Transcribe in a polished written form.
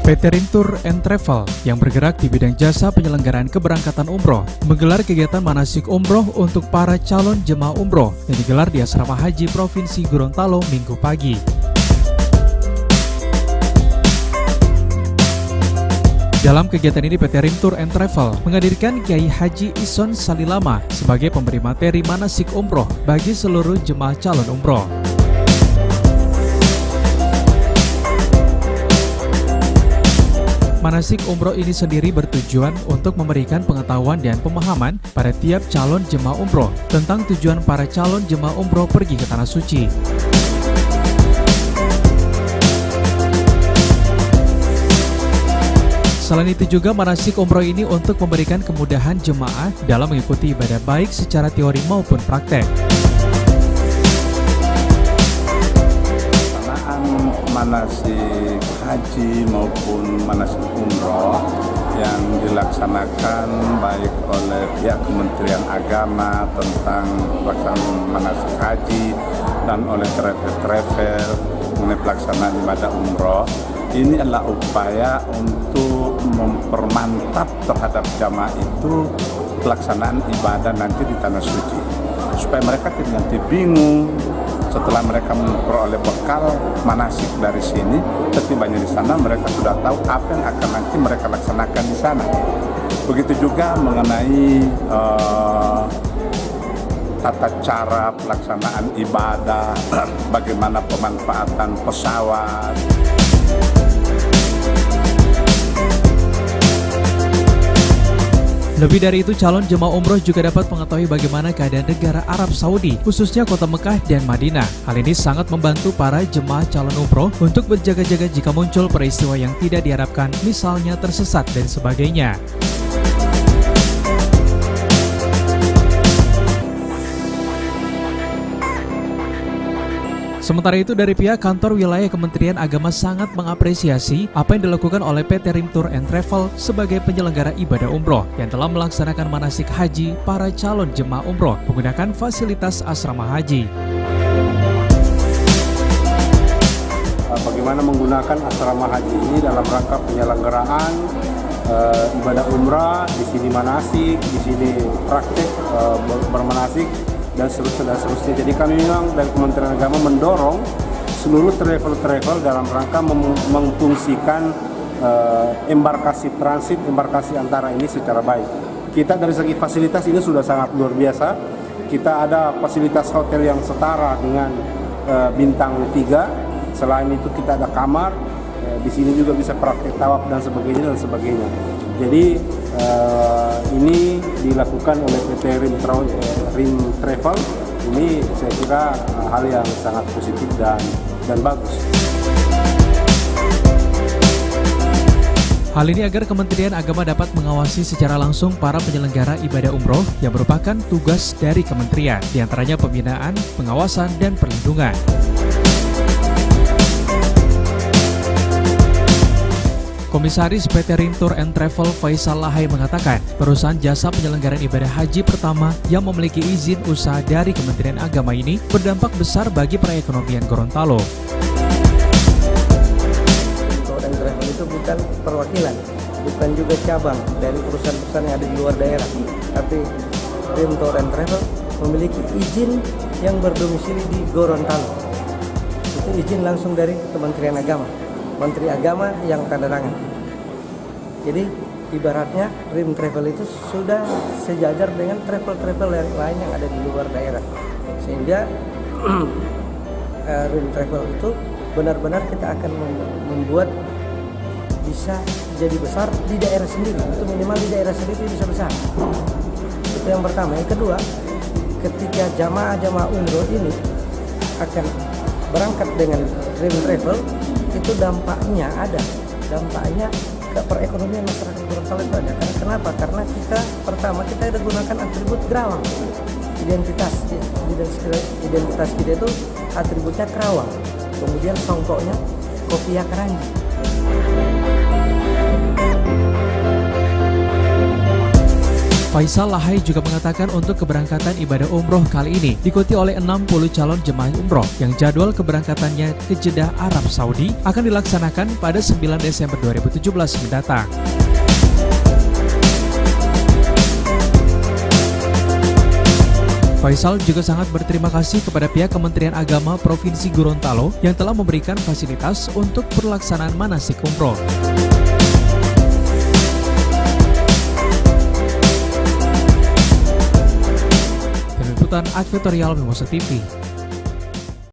PT Rim Tour and Travel yang bergerak di bidang jasa penyelenggaraan keberangkatan umroh menggelar kegiatan manasik umroh untuk para calon jemaah umroh yang digelar di Asrama Haji Provinsi Gorontalo Minggu pagi. Dalam kegiatan ini PT Rim Tour and Travel menghadirkan Kiai Haji Ison Salilama sebagai pemberi materi manasik umroh bagi seluruh jemaah calon umroh. Manasik umroh ini sendiri bertujuan untuk memberikan pengetahuan dan pemahaman pada tiap calon jemaah umroh tentang tujuan para calon jemaah umroh pergi ke Tanah Suci. Selain itu juga manasik umroh ini untuk memberikan kemudahan jemaah dalam mengikuti ibadah baik secara teori maupun praktek. Manasik haji maupun manasik umroh yang dilaksanakan baik oleh pihak Kementerian Agama tentang pelaksanaan manasik haji dan oleh travel mengenai pelaksanaan ibadah umroh, ini adalah upaya untuk mempermantap terhadap jamaah itu pelaksanaan ibadah nanti di Tanah Suci, supaya mereka tidak nanti bingung setelah mereka memperoleh bekal manasik dari sini, setibanya di sana mereka sudah tahu apa yang akan nanti mereka laksanakan di sana. Begitu juga mengenai tata cara pelaksanaan ibadah, bagaimana pemanfaatan pesawat. Lebih dari itu, calon jemaah umroh juga dapat mengetahui bagaimana keadaan negara Arab Saudi, khususnya kota Mekah dan Madinah. Hal ini sangat membantu para jemaah calon umroh untuk berjaga-jaga jika muncul peristiwa yang tidak diharapkan, misalnya tersesat dan sebagainya. Sementara itu, dari pihak kantor wilayah Kementerian Agama sangat mengapresiasi apa yang dilakukan oleh PT Rim Tour and Travel sebagai penyelenggara ibadah umroh yang telah melaksanakan manasik haji para calon jemaah umroh menggunakan fasilitas asrama haji. Bagaimana menggunakan asrama haji ini dalam rangka penyelenggaraan ibadah umrah, di sini manasik, di sini praktek bermanasik, dan seterusnya. Jadi kami memang dari Kementerian Agama mendorong seluruh travel dalam rangka memfungsikan embarkasi transit, embarkasi antara ini secara baik. Kita dari segi fasilitas ini sudah sangat luar biasa. Kita ada fasilitas hotel yang setara dengan bintang 3. Selain itu kita ada kamar, di sini juga bisa praktek tawaf dan sebagainya. Jadi ini dilakukan oleh PT Rim Travel. Ini saya kira hal yang sangat positif dan bagus. Hal ini agar Kementerian Agama dapat mengawasi secara langsung para penyelenggara ibadah umroh yang merupakan tugas dari kementerian, diantaranya pembinaan, pengawasan, dan perlindungan. Komisaris PT Rim Tour and Travel Faisal Lahai mengatakan, perusahaan jasa penyelenggaraan ibadah haji pertama yang memiliki izin usaha dari Kementerian Agama ini berdampak besar bagi perekonomian Gorontalo. Rim Tour and Travel itu bukan perwakilan, bukan juga cabang dari perusahaan-perusahaan yang ada di luar daerah, tapi Rim Tour and Travel memiliki izin yang berdomisili di Gorontalo. Itu izin langsung dari Kementerian Agama. Menteri Agama yang tanda tangan. Jadi ibaratnya Rim Travel itu sudah sejajar dengan travel yang lain yang ada di luar daerah. Sehingga Rim Travel itu benar-benar kita akan membuat bisa jadi besar di daerah sendiri. Itu minimal di daerah sendiri bisa besar. Itu yang pertama. Yang kedua, ketika jamaah umroh ini akan berangkat dengan Rim Travel, itu dampaknya ke perekonomian masyarakat Gorontalo itu ada. Kenapa? Karena kita ada gunakan atribut Kerawang. Identitas kita itu atributnya Kerawang. Kemudian songkoknya kopiah Keranji. Faisal Lahai juga mengatakan untuk keberangkatan ibadah umroh kali ini diikuti oleh 60 calon jemaah umroh yang jadwal keberangkatannya ke Jeddah, Arab Saudi akan dilaksanakan pada 9 Desember 2017 mendatang. Faisal juga sangat berterima kasih kepada pihak Kementerian Agama Provinsi Gorontalo yang telah memberikan fasilitas untuk pelaksanaan manasik umroh. Tim Liputan Advertorial Mimosa TV.